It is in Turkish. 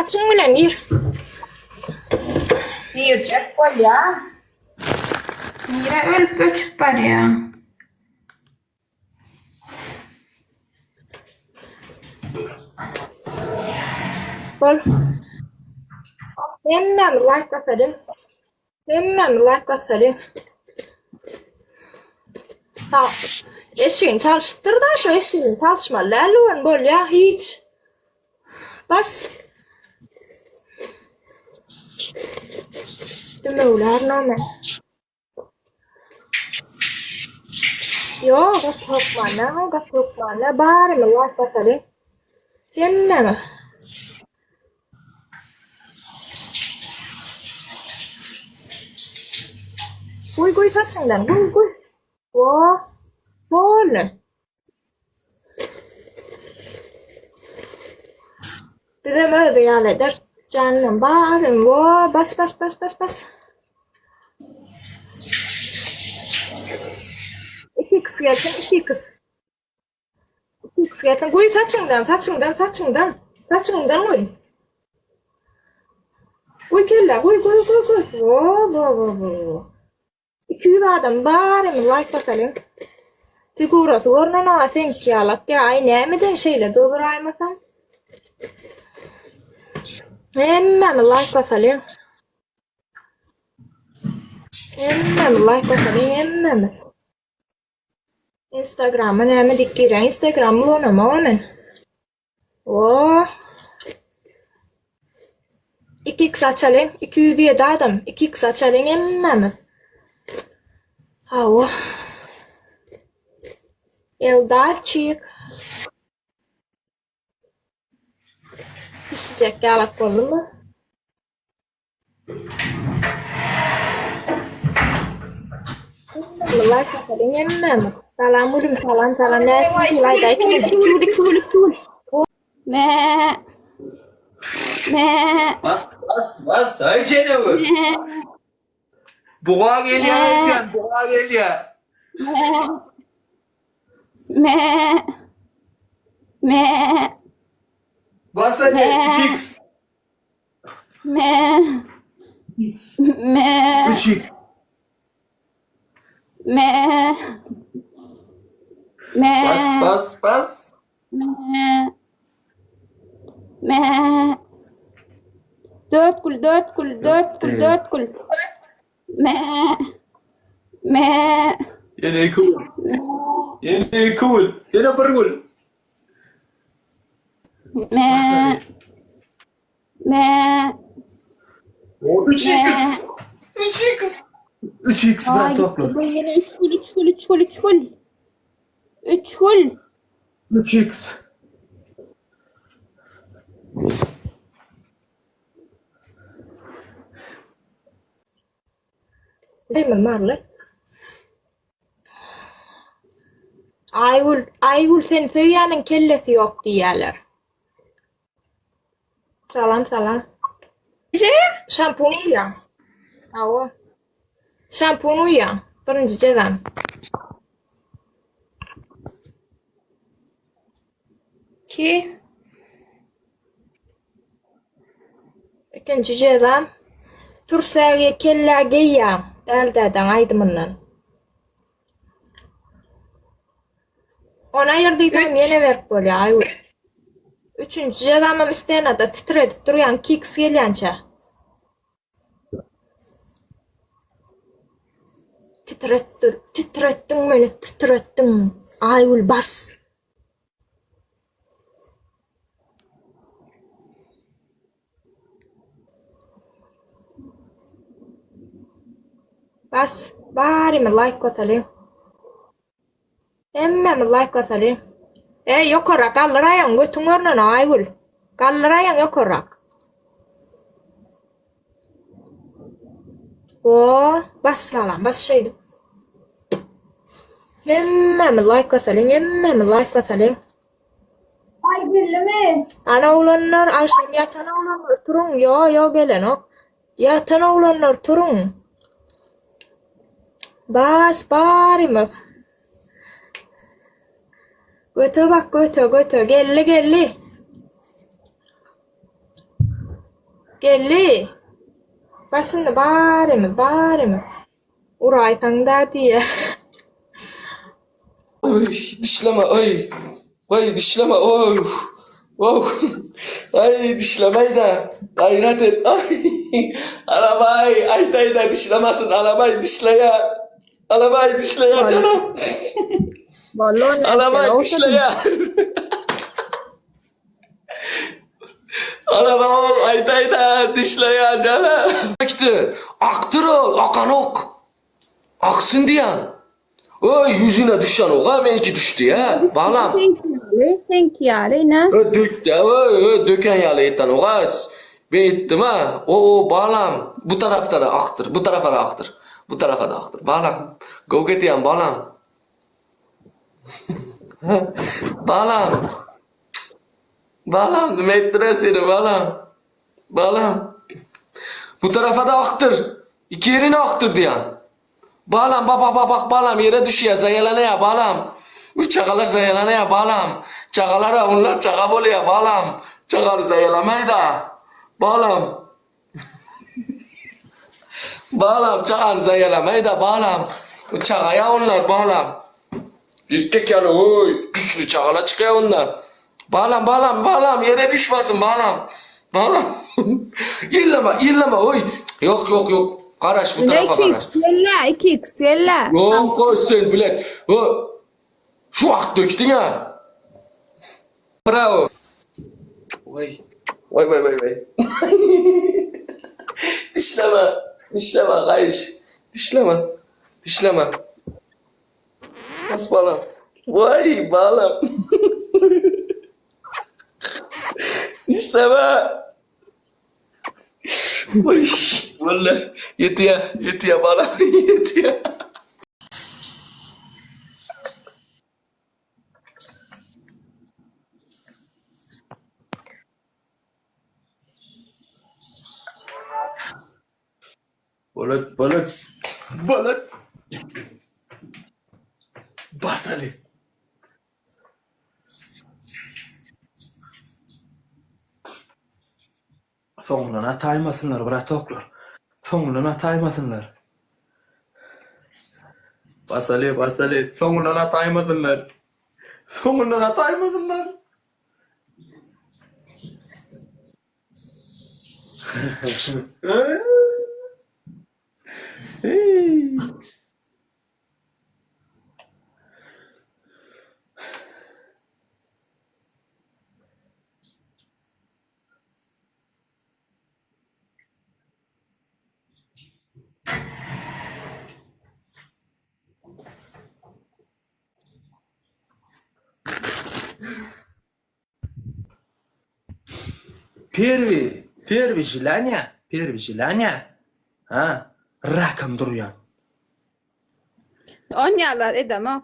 saçın bilen gir. Yiyecek kol ya. Yine ölüp göçüp var ya. Bol. Hemen like basalım. Hemen like basalım. Ha, eşiğini çalıştır da şu eşiğini çalışma. Lalun bol ya hiç. Bas. Dümevler normal. Yo, gak yok mana. Bari mi like basalım. Hemen. Guy saçından guy. Wow. Bol. Bir de böyle yerler. Canım bakın. Wow. Bas. İki kız gelsin. İki kız gelsin. Guy saçından. Guy. Guy kella. Guy. Wow. 200 adam bari mi like bakalım. Figurası ornana think ya lak ya ay nemeden şeyle dolduraymasam. Hemen like basalım. Hemen. Instagram'a neme dikkire. Instagram'ı ona mı hemen. Oo. 2x açalım. 207 adam. 2x açalım hemen. Hava. Eldar-çık. Pişecek yalak oldu mu? Like bakalım hemen. Salam. Nesin çilay da ikili. Me. Bas. Önce ne bu? Buğa geliyor. Buğa geliyor. Me. Bas hadi. 2x. Me. 3x. Bas. Dört kul. Yine cool. Yine pergul. Bas hadi. O 3x. 3x bırak topla. Yine üç kul. 3x. Değil mi Marlı? Ayvul sen söyleyenin kellesi yok diyorlar. Salam. Şampunu ya. Ava. Şampunu ya. Birinci cezam. Ki. İkinci cezam. Tursaya kella geyya. Dəldən aydımından. Ona yerdiydim yine verip böyle ayvul. Üçüncü cezamım isteyene de titredip duruyan kiks gelyança. Titrettin beni. Ayvul bas. Bas. Bari mi like batalım. Hemen mi like batalım. Yok olarak kaldırayım. Götün örnene ayvul. Kaldırayım yok olarak. Oo, bas falan. Bas şeydi. Hemen mi like batalım. Ay gülümü. Ana olanlar akşam yatan olanlar turun. Yo gelen o. Yatan olanlar turun. Bas bari mi? Götü bak götü. Gelli. Gelli. Basını bari mi? Uraytan da diye. Oy, dişleme oy. Vay dişleme oy. Wow. Ay dişlemeyi de gayret et. Ay. Arabayı aytayı da dişlemesin. Arabayı dişle ya. Arabayı dişle ya canım. Vallahi Arabayı dişle ya. Arabayı aytayı da dişle ya canım. İşte aktır ol. Akan ok. Aksın diyen. Oy yüzüne düşen ok ha benimki düştü ya. Bağlam. Sen kiyale ne? Dök de döken yalı etten o gaz. Ben ettim ha. O bağlam. Bu tarafta da aktır. Bu tarafa da aktır. Bu tarafa da aktır. Bağlam. Go get yan bağlam. Bağlam. Bağlam. Demettiler seni bağlam. Bağlam. Bu tarafa da aktır. İki yerine aktır diyen. Bağlam bak bağlam yere düşüyor zayalana ya bağlam. Bu çakalar zayalana ya bağlam. Çakalara onlar çaka oluyor bağlam. Çakar zayalamayı da. Bağlam. Bağlam çakar zayalamayı da bağlam. Bu çakaya onlar bağlam. İrkek yani oy güçlü çakala çıkıyor onlar. Bağlam yere düşmesin bağlam. Bağlam. İlleme oy. Yok. Karaş bu tarafa karaş. 2x yella. Yok koy sen bilek. Şu ak döktün ha. Bravo. Vay. Dişleme kayış. Dişleme. Bas bağlam. Vay bağlam. Dişleme. Vay. Vallahi yetiyor bağlam. Yetiyor. Balık. Bas Ali. Sonuna taymasınlar bırak toklar. Sonuna taymasınlar. Bas Ali. Sonuna taymasınlar. Hey. Первишилanya. Ha, rakam duruyor. Onyalar edem ha.